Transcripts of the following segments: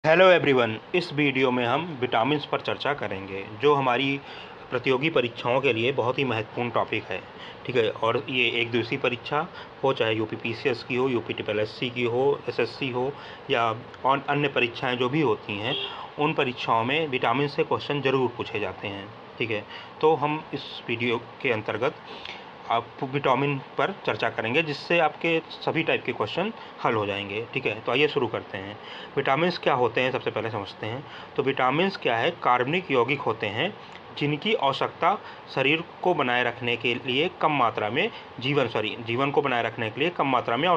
Hello everyone, इस video में हम विटामिन्स पर चर्चा करेंगे जो हमारी प्रतियोगी परीक्षाओं के लिए बहुत ही महत्वपूर्ण टॉपिक है। ठीक है, और ये एक दिवसीय परीक्षा हो, चाहे यूपीपीसीएस की हो, यूपी ट्रिपल एससी की हो, एसएससी हो या और अन्य परीक्षाएं जो भी होती हैं, उन परीक्षाओं में विटामिन से क्वेश्चन ज़रूर पूछे जाते हैं। ठीक है, तो हम इस वीडियो के अंतर्गत आप विटामिन पर चर्चा करेंगे जिससे आपके सभी टाइप के क्वेश्चन हल हो जाएंगे। ठीक है, तो आइए शुरू करते हैं। विटामिन्स क्या होते हैं, सबसे पहले समझते हैं। तो विटामिन्स क्या है? कार्बनिक यौगिक होते हैं जिनकी आवश्यकता शरीर को बनाए रखने के लिए कम मात्रा में जीवन को बनाए रखने के लिए कम मात्रा में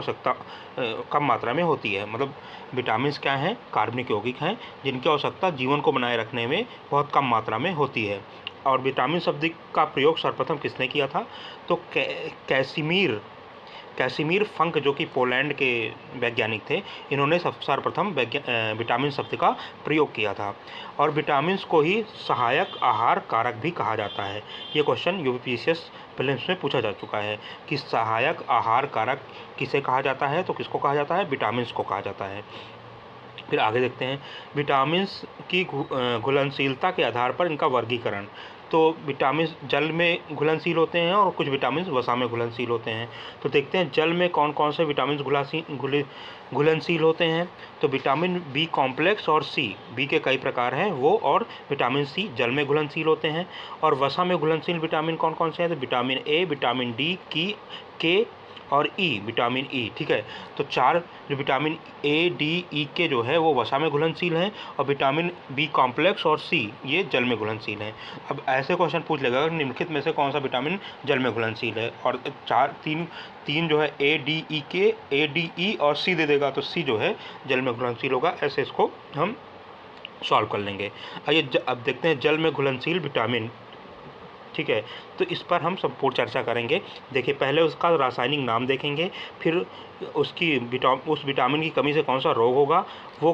कम मात्रा में होती है। मतलब विटामिन्स क्या हैं? कार्बनिक यौगिक हैं जिनकी आवश्यकता जीवन को बनाए रखने में बहुत कम मात्रा में होती है। और विटामिन शब्द का प्रयोग सर्वप्रथम किसने किया था? तो कैसिमीर फंक, जो कि पोलैंड के वैज्ञानिक थे, इन्होंने सर्वप्रथम विटामिन शब्द का प्रयोग किया था। और विटामिन्स को ही सहायक आहार कारक भी कहा जाता है। ये क्वेश्चन यूपीपीसीएस प्रीलिम्स में पूछा जा चुका है कि सहायक आहार कारक किसे कहा जाता है। तो किसको कहा जाता है? विटामिन्स को कहा जाता है। फिर आगे देखते हैं विटामिन्स की घुलनशीलता के आधार पर इनका वर्गीकरण। तो विटामिन जल में घुलनशील होते हैं और कुछ विटामिन वसा में घुलनशील होते हैं। तो देखते हैं जल में कौन कौन से विटामिन घुलनशील होते हैं। तो विटामिन बी कॉम्प्लेक्स और सी, बी के कई प्रकार हैं वो, और विटामिन सी जल में घुलनशील होते हैं। और वसा में घुलनशील विटामिन कौन कौन से हैं? तो विटामिन ए, विटामिन डी, के और ई, विटामिन ई। ठीक है, तो चार जो विटामिन ए, डी, ई के जो है वो वसा में घुलनशील हैं, और विटामिन बी कॉम्प्लेक्स और सी ये जल में घुलनशील हैं। अब ऐसे क्वेश्चन पूछ लेगा निम्नलिखित में से कौन सा विटामिन जल में घुलनशील है, और तीन जो है ए, डी, ई और सी दे देगा, तो सी जो है जल में घुलनशील होगा। ऐसे इसको हम सॉल्व कर लेंगे। आइए अब देखते हैं जल में घुलनशील विटामिन। ठीक है, तो इस पर हम संपूर्ण चर्चा करेंगे। देखिए, पहले उसका रासायनिक नाम देखेंगे, फिर उस विटामिन की कमी से कौन सा रोग होगा, वो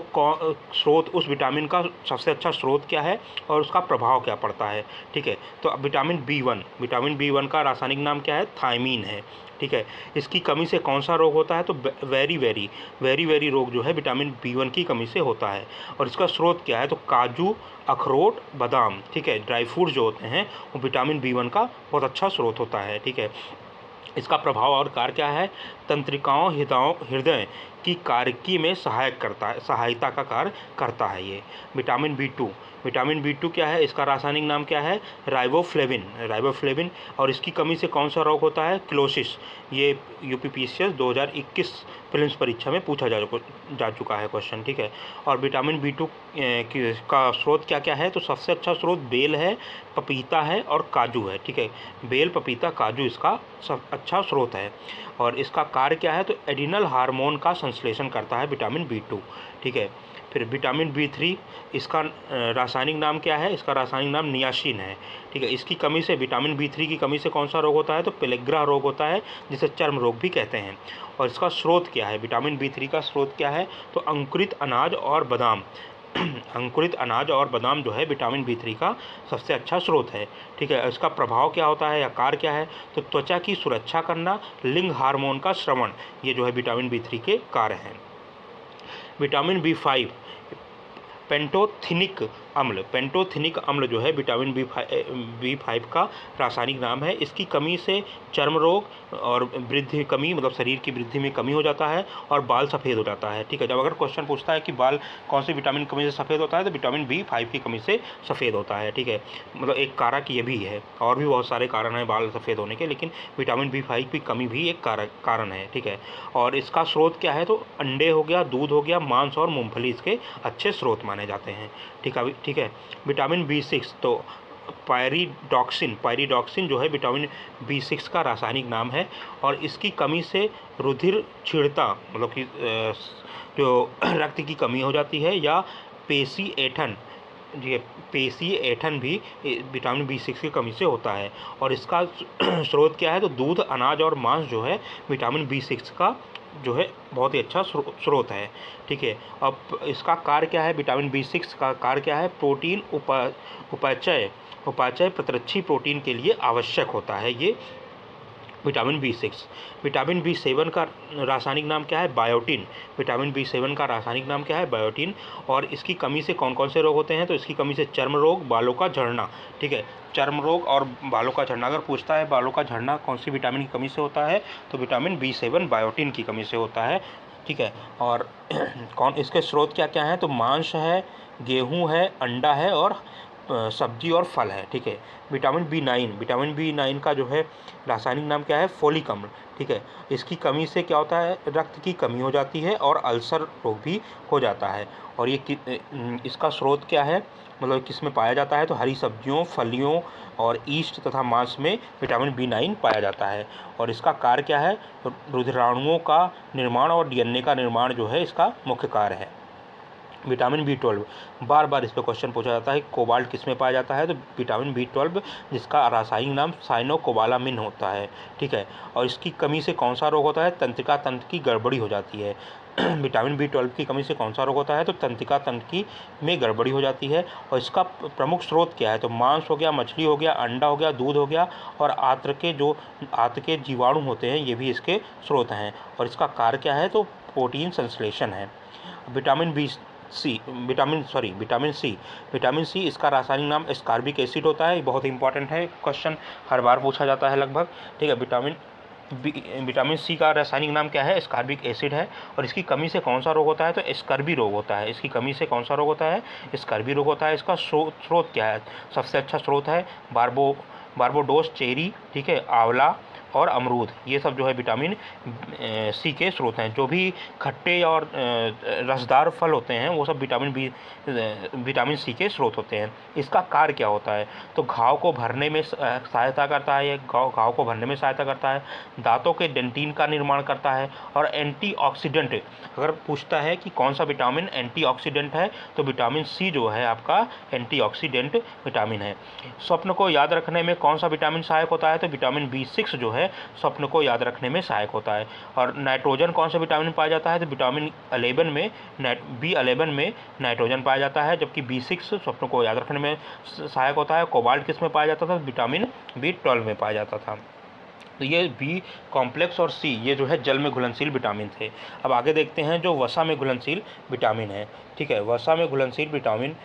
स्रोत, उस विटामिन का सबसे अच्छा स्रोत क्या है और उसका प्रभाव क्या पड़ता है। ठीक है, तो अब विटामिन बी वन का रासायनिक नाम क्या है? थायमीन है। ठीक है, इसकी कमी से कौन सा रोग होता है? तो वेरी वेरी रोग जो है विटामिन बी वन की कमी से होता है। और इसका स्रोत क्या है? तो काजू, अखरोट, बादाम। ठीक है, ड्राई फ्रूट जो होते हैं वो विटामिन बी वन का बहुत अच्छा स्रोत होता है। ठीक है, इसका प्रभाव और कार्य क्या है? तंत्रिकाओं, हृदय की कार्यकी में सहायता का कार्य करता है ये। विटामिन बी टू क्या है? इसका रासायनिक नाम क्या है? राइबोफ्लेविन। और इसकी कमी से कौन सा रोग होता है? क्लोसिस। ये यूपीपीसीएस 2021 प्रीलिम्स परीक्षा में पूछा जा चुका है क्वेश्चन। ठीक है, और विटामिन बी टू का स्रोत क्या क्या है? तो सबसे अच्छा स्रोत बेल है, पपीता है और काजू है। ठीक है, बेल, पपीता, काजू इसका सब अच्छा स्रोत है। और इसका कार्य क्या है? तो एडिनल हार्मोन का संश्लेषण करता है विटामिन बी टू। ठीक है, फिर विटामिन बी थ्री, इसका रासायनिक नाम क्या है? इसका रासायनिक नाम नियासिन है। ठीक है, इसकी कमी से, विटामिन बी थ्री की कमी से कौन सा रोग होता है? तो पेलेग्रा रोग होता है, जिसे चर्म रोग भी कहते हैं। और इसका स्रोत क्या है? विटामिन बी थ्री का स्रोत क्या है? तो अंकुरित अनाज और बादाम। अंकुरित अनाज और बादाम जो है विटामिन बी थ्री का सबसे अच्छा स्रोत है। ठीक है, इसका प्रभाव क्या होता है या कार्य क्या है? तो त्वचा की सुरक्षा करना, लिंग हार्मोन का स्रवण, ये जो है विटामिन बी थ्री के कार्य हैं। विटामिन बी फाइव, पेंटोथिनिक अम्ल जो है विटामिन बी फाइव का रासायनिक नाम है। इसकी कमी से चर्म रोग और वृद्धि कमी, मतलब शरीर की वृद्धि में कमी हो जाता है और बाल सफ़ेद हो जाता है। ठीक है, जब अगर क्वेश्चन पूछता है कि बाल कौन सी विटामिन की कमी से सफ़ेद होता है, तो विटामिन बी फाइव की कमी से सफ़ेद होता है। ठीक है, मतलब एक कारक ये भी है, और भी बहुत सारे कारण हैं बाल सफ़ेद होने के, लेकिन विटामिन बी फाइव की कमी भी एक कारण है। ठीक है, और इसका स्रोत क्या है? तो अंडे हो गया, दूध हो गया, मांस और मूंगफली इसके अच्छे स्रोत माने जाते हैं। ठीक है, विटामिन बी सिक्स, तो पायरिडॉक्सिन जो है विटामिन बी सिक्स का रासायनिक नाम है। और इसकी कमी से रुधिर क्षीणता, मतलब कि जो रक्त की कमी हो जाती है, या पेशी ऐठन भी विटामिन बी सिक्स की कमी से होता है। और इसका स्रोत क्या है? तो दूध, अनाज और मांस जो है विटामिन बी सिक्स का जो है बहुत ही अच्छा स्रोत है। ठीक है, अब इसका कार्य क्या है? विटामिन बी सिक्स का कार्य क्या है? प्रोटीन उपाचय प्रतिरक्षी प्रोटीन के लिए आवश्यक होता है ये विटामिन B6। विटामिन B7 का रासायनिक नाम क्या है? बायोटिन। विटामिन B7 का रासायनिक नाम क्या है? बायोटिन। और इसकी कमी से कौन कौन से रोग होते हैं? तो इसकी कमी से चर्म रोग, बालों का झड़ना। ठीक है, चर्म रोग और बालों का झड़ना। अगर पूछता है बालों का झड़ना कौन सी विटामिन की कमी से होता है, तो विटामिन B7 बायोटिन की कमी से होता है। ठीक है, और कौन इसके स्रोत क्या क्या हैं? तो मांस है, गेहूँ है, अंडा है और सब्जी और फल है। ठीक है, विटामिन बी नाइन का जो है रासायनिक नाम क्या है? फोलिक अम्ल। ठीक है, इसकी कमी से क्या होता है? रक्त की कमी हो जाती है और अल्सर रोग भी हो जाता है। और ये इसका स्रोत क्या है, मतलब किस में पाया जाता है? तो हरी सब्जियों, फलियों और ईस्ट तथा मांस में विटामिन B9 पाया जाता है। और इसका कार्य क्या है? रुधिराणुओं का निर्माण और DNA का निर्माण जो है इसका मुख्य कार्य है। विटामिन B12, बार बार इस पर क्वेश्चन पूछा जाता है, कोबाल्ट किस में पाया जाता है? तो विटामिन B12 जिसका रासायनिक नाम साइनोकोबालामिन होता है। ठीक है, और इसकी कमी से कौन सा रोग होता है? तंत्रिका तंत्र की गड़बड़ी हो जाती है। विटामिन B12 की कमी से कौन सा रोग होता है? तो तंत्रिका तंत्र की में गड़बड़ी हो जाती है। और इसका प्रमुख स्रोत क्या है? तो मांस हो गया, मछली हो गया, अंडा हो गया, दूध हो गया और आंत्र के जीवाणु होते हैं, ये भी इसके स्रोत हैं। और इसका कार्य क्या है? तो प्रोटीन संश्लेषण है। विटामिन सी इसका रासायनिक नाम एस्कॉर्बिक एसिड होता है। बहुत इंपॉर्टेंट है, क्वेश्चन हर बार पूछा जाता है लगभग। ठीक है, विटामिन सी का रासायनिक नाम क्या है? एस्कॉर्बिक एसिड है। और इसकी कमी से कौन सा रोग होता है? तो स्कर्वी रोग होता है। इसकी कमी से कौन सा रोग होता है? स्कर्वी रोग होता है। इसका स्रोत क्या है? सबसे अच्छा स्रोत है बारबोडोस चेरी, ठीक है, आंवला और अमरूद। ये सब जो है विटामिन सी के स्रोत हैं। जो भी खट्टे और रसदार फल होते हैं वो सब विटामिन सी के स्रोत होते हैं। इसका कार्य क्या होता है? तो घाव को भरने में सहायता करता है। घाव को भरने में सहायता करता है, दांतों के डेंटिन का निर्माण करता है और एंटीऑक्सीडेंट। अगर पूछता है कि कौन सा विटामिन एंटीऑक्सीडेंट है, तो विटामिन सी जो है आपका एंटीऑक्सीडेंट विटामिन है। स्वप्न को याद रखने में कौन सा विटामिन सहायक होता है? तो विटामिन B6 जो है स्वप्न को याद रखने में सहायक होता है। और नाइट्रोजन कौन सा विटामिन पाया जाता है? तो विटामिन B11 में नाइट्रोजन पाया जाता है, जबकि B6 स्वप्न को याद रखने में सहायक होता है। कोबाल्ट किस में पाया जाता था? विटामिन B12 में पाया जाता था। तो ये बी कॉम्प्लेक्स और सी ये जो है जल में घुलनशील विटामिन थे। अब आगे देखते हैं जो वसा में घुलनशील विटामिन है। ठीक है, वसा में घुलनशील विटामिन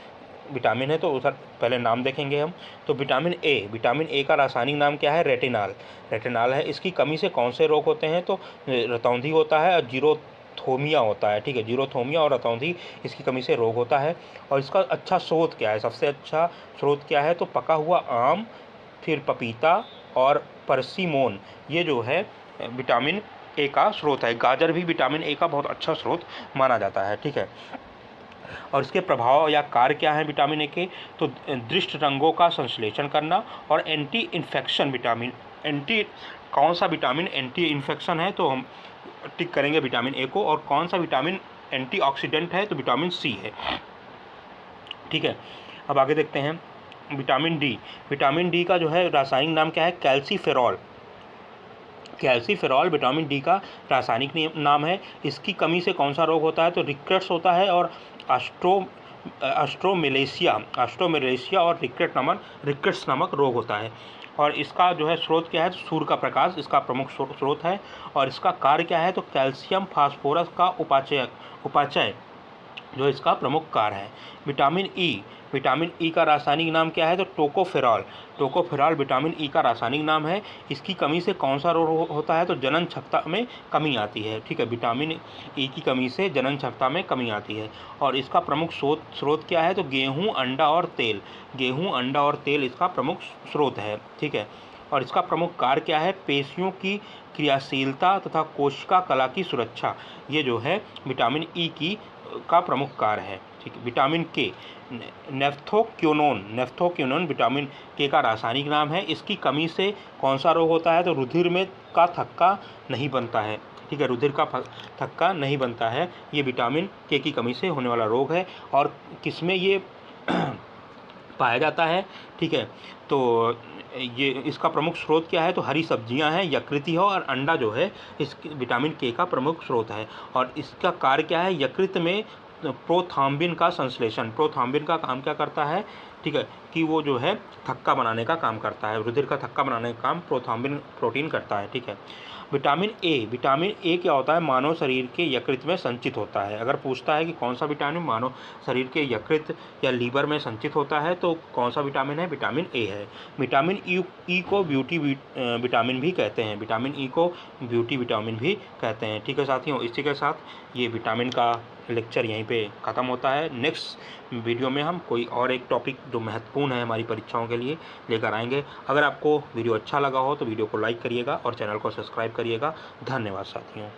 है, तो उधर पहले नाम देखेंगे हम। तो विटामिन ए का रासायनिक नाम क्या है? रेटिनाल है। इसकी कमी से कौन से रोग होते हैं? तो रतौंधी होता है और जीरोथोमिया होता है। ठीक है, जीरोथोमिया और रतौंधी इसकी कमी से रोग होता है। और इसका अच्छा स्रोत क्या है? सबसे अच्छा स्रोत क्या है? तो पका हुआ आम, फिर पपीता और परसिमोन, ये जो है विटामिन ए का स्रोत है। गाजर भी विटामिन ए का बहुत अच्छा स्रोत माना जाता है। ठीक है, और इसके प्रभाव या कार्य क्या है विटामिन ए के? तो दृष्ट रंगों का संश्लेषण करना और एंटी इन्फेक्शन विटामिन कौन सा विटामिन एंटी इन्फेक्शन है? तो हम टिक करेंगे विटामिन ए को। और कौन सा विटामिन एंटीऑक्सीडेंट है? तो विटामिन सी है। ठीक है, अब आगे देखते हैं विटामिन डी का जो है रासायनिक नाम क्या है? कैल्सीफेरॉल विटामिन डी का रासायनिक नाम है। इसकी कमी से कौन सा रोग होता है? तो रिकेट्स होता है और अस्ट्रोमेलेशिया और रिकेट्स नामक रोग होता है। और इसका जो है स्रोत क्या है? तो सूर्य का प्रकाश इसका प्रमुख स्रोत है। और इसका कार्य क्या है? तो कैल्शियम फास्फोरस का उपाचय जो इसका प्रमुख कार्य है। विटामिन ई का रासायनिक नाम क्या है? तो टोकोफेरॉल विटामिन ई का रासायनिक नाम है। इसकी कमी से कौन सा रोग होता है? तो जनन क्षमता में कमी आती है। ठीक है, विटामिन ई की कमी से जनन क्षमता में कमी आती है। और इसका प्रमुख स्रोत क्या है? तो गेहूँ, अंडा और तेल इसका प्रमुख स्रोत है। ठीक है, और इसका प्रमुख कार्य क्या है? पेशियों की क्रियाशीलता तथा कोशिका कला की सुरक्षा, ये जो है विटामिन ई का प्रमुख कार्य है। ठीक है, विटामिन के नेफ्थोक्विनोन विटामिन के का रासायनिक नाम है। इसकी कमी से कौन सा रोग होता है? तो रुधिर में का थक्का नहीं बनता है। ठीक है, रुधिर का थक्का नहीं बनता है, ये विटामिन के की कमी से होने वाला रोग है। और किसमें ये पाया जाता है? ठीक है, तो ये इसका प्रमुख स्रोत क्या है? तो हरी सब्जियां हैं, यकृत हो और अंडा जो है इस विटामिन के का प्रमुख स्रोत है। और इसका कार्य क्या है? यकृत में प्रोथ्राम्बिन का संश्लेषण। प्रोथ्राम्बिन का काम क्या करता है, ठीक है, कि वो जो है थक्का बनाने का काम करता है, रुधिर का थक्का बनाने का काम प्रोथ्राम्बिन प्रोटीन करता है, ठीक है। विटामिन ए क्या होता है, मानव शरीर के यकृत में संचित होता है। अगर पूछता है कि कौन सा विटामिन मानव शरीर के यकृत या लीवर में संचित होता है तो कौन सा विटामिन है, विटामिन ए है। विटामिन ई को ब्यूटी विटामिन भी कहते हैं, विटामिन ई को ब्यूटी विटामिन भी कहते हैं, ठीक है साथियों। इसी के साथ ये विटामिन का लेक्चर यहीं पे ख़त्म होता है। नेक्स्ट वीडियो में हम कोई और एक टॉपिक जो महत्वपूर्ण है हमारी परीक्षाओं के लिए लेकर आएंगे। अगर आपको वीडियो अच्छा लगा हो तो वीडियो को लाइक करिएगा और चैनल को सब्सक्राइब करिएगा। धन्यवाद साथियों।